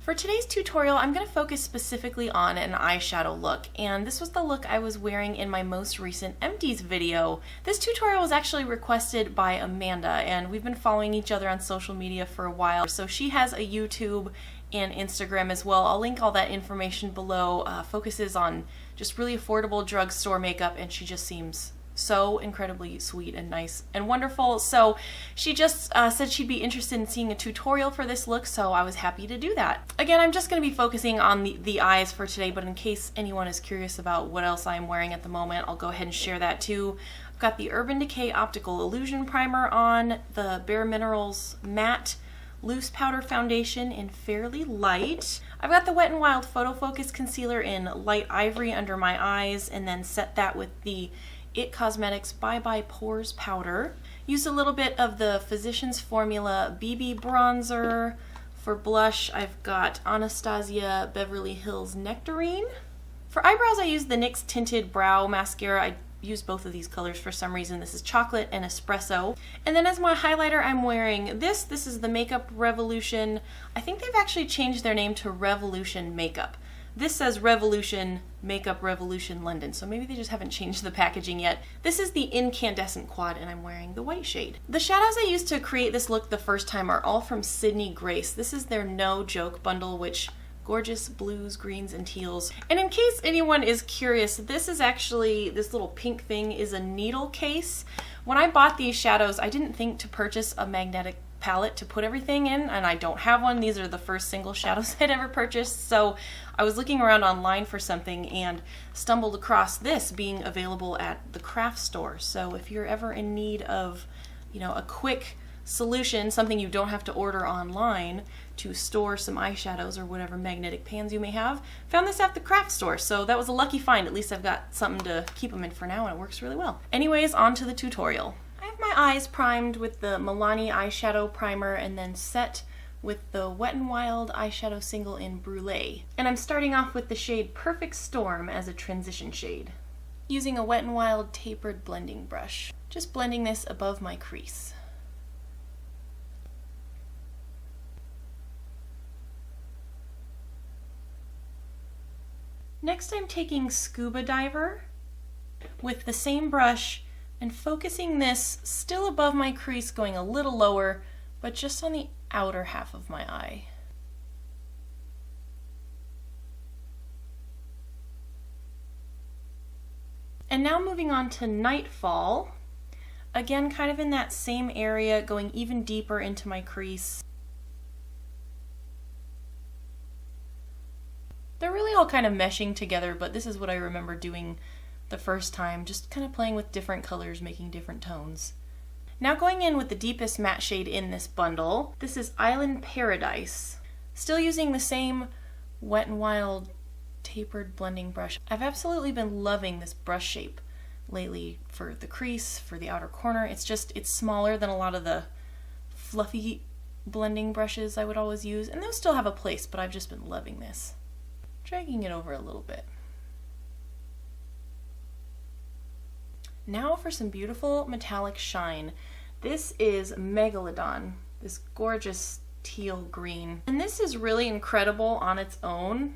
For today's tutorial, I'm going to focus specifically on an eyeshadow look, and this was the look I was wearing in my most recent empties video. This tutorial was actually requested by Amanda, and we've been following each other on social media for a while, so she has a YouTube and Instagram as well. I'll link all that information below. Focuses on just really affordable drugstore makeup, and she just seems so incredibly sweet and nice and wonderful. So she just said she'd be interested in seeing a tutorial for this look, so I was happy to do that. Again, I'm just going to be focusing on the eyes for today, but in case anyone is curious about what else I'm wearing at the moment, I'll go ahead and share that too. I've got the Urban Decay Optical Illusion Primer on, the Bare Minerals Matte Loose Powder Foundation in Fairly Light. I've got the Wet n Wild Photofocus Concealer in Light Ivory under my eyes, and then set that with the It Cosmetics Bye Bye Pores powder. Used a little bit of the Physicians Formula BB bronzer. For blush, I've got Anastasia Beverly Hills Nectarine. For eyebrows, I used the NYX Tinted Brow Mascara. I used both of these colors for some reason. This is Chocolate and Espresso. And then as my highlighter, I'm wearing this. This is the Makeup Revolution. I think they've actually changed their name to Revolution Makeup. This says Revolution Makeup Revolution London, so maybe they just haven't changed the packaging yet. This is the Incandescent Quad, and I'm wearing the white shade. The shadows I used to create this look the first time are all from Sydney Grace. This is their No Joke bundle, which gorgeous blues, greens, and teals. And in case anyone is curious, this is actually, this little pink thing is a needle case. When I bought these shadows, I didn't think to purchase a magnetic palette to put everything in, and I don't have one. These are the first single shadows I'd ever purchased, so I was looking around online for something and stumbled across this being available at the craft store. So if you're ever in need of, you know, a quick solution, something you don't have to order online to store some eyeshadows or whatever magnetic pans you may have, found this at the craft store, so that was a lucky find. At least I've got something to keep them in for now, and it works really well. Anyways, on to the tutorial. I have my eyes primed with the Milani eyeshadow primer and then set with the Wet n Wild eyeshadow single in Brulee. And I'm starting off with the shade Perfect Storm as a transition shade, using a Wet n Wild tapered blending brush. Just blending this above my crease. Next, I'm taking Scuba Diver with the same brush and focusing this still above my crease, going a little lower, but just on the outer half of my eye. And now moving on to Nightfall, again kind of in that same area, going even deeper into my crease. They're really all kind of meshing together, but this is what I remember doing the first time, just kind of playing with different colors, making different tones. Now going in with the deepest matte shade in this bundle, this is Island Paradise. Still using the same Wet n Wild tapered blending brush. I've absolutely been loving this brush shape lately for the crease, for the outer corner. It's smaller than a lot of the fluffy blending brushes I would always use, and those still have a place, but I've just been loving this. Dragging it over a little bit. Now for some beautiful metallic shine. This is Megalodon, this gorgeous teal green. And this is really incredible on its own.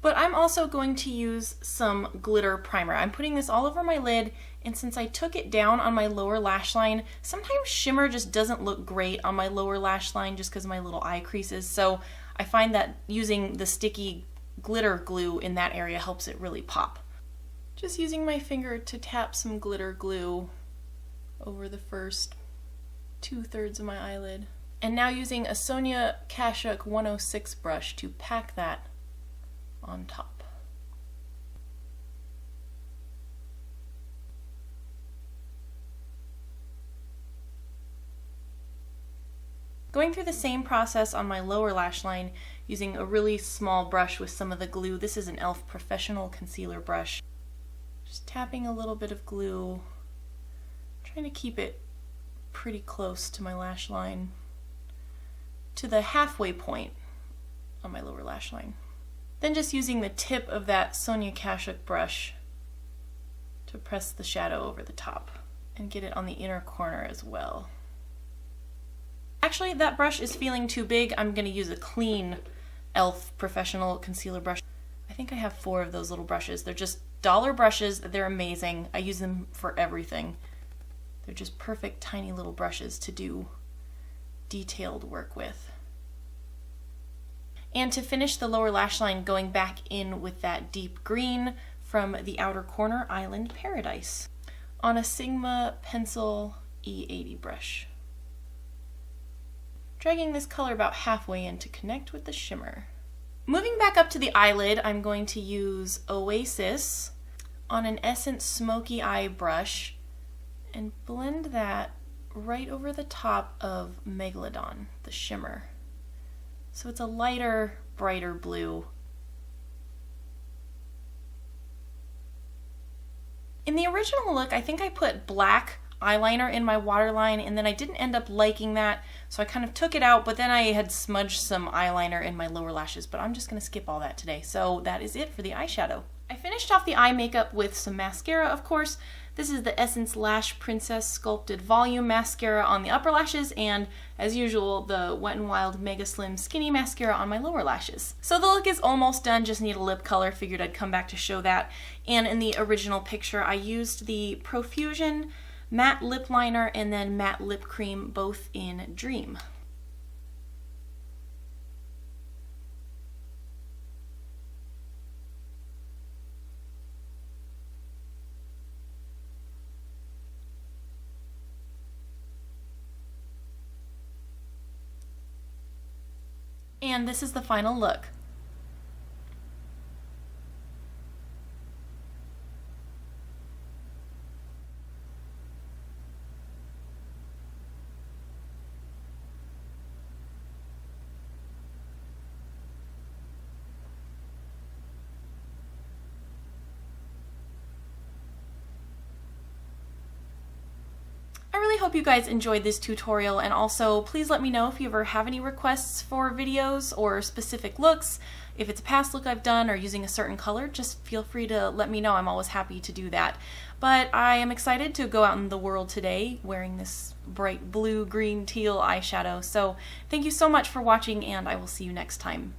But I'm also going to use some glitter primer. I'm putting this all over my lid, and since I took it down on my lower lash line, sometimes shimmer just doesn't look great on my lower lash line just because of my little eye creases. So I find that using the sticky glitter glue in that area helps it really pop. Just using my finger to tap some glitter glue over the first 2/3 of my eyelid. And now using a Sonia Kashuk 106 brush to pack that on top. Going through the same process on my lower lash line, using a really small brush with some of the glue. This is an e.l.f. Professional Concealer brush. Just tapping a little bit of glue, trying to keep it pretty close to my lash line, to the halfway point on my lower lash line. Then just using the tip of that Sonia Kashuk brush to press the shadow over the top and get it on the inner corner as well. Actually, that brush is feeling too big. I'm gonna use a clean e.l.f. Professional Concealer brush. I think I have 4 of those little brushes. They're just dollar brushes. They're amazing. I use them for everything. They're just perfect tiny little brushes to do detailed work with. And to finish the lower lash line, going back in with that deep green from the Outer Corner Island Paradise on a Sigma Pencil E80 brush. Dragging this color about halfway in to connect with the shimmer. Moving back up to the eyelid, I'm going to use Oasis on an Essence Smoky Eye brush and blend that right over the top of Megalodon, the shimmer. So it's a lighter, brighter blue. In the original look, I think I put black eyeliner in my waterline, and then I didn't end up liking that, so I kind of took it out, but then I had smudged some eyeliner in my lower lashes, but I'm just going to skip all that today. So that is it for the eyeshadow. I finished off the eye makeup with some mascara, of course. This is the Essence Lash Princess Sculpted Volume Mascara on the upper lashes, and as usual, the Wet n Wild MegaSlim Skinny Mascara on my lower lashes. So the look is almost done, just need a lip color. Figured I'd come back to show that. And in the original picture, I used the Profusion matte lip liner and then matte lip cream, both in Dream. And this is the final look. I really hope you guys enjoyed this tutorial, and also please let me know if you ever have any requests for videos or specific looks. If it's a past look I've done or using a certain color, just feel free to let me know. I'm always happy to do that. But I am excited to go out in the world today wearing this bright blue, green, teal eyeshadow. So thank you so much for watching, and I will see you next time.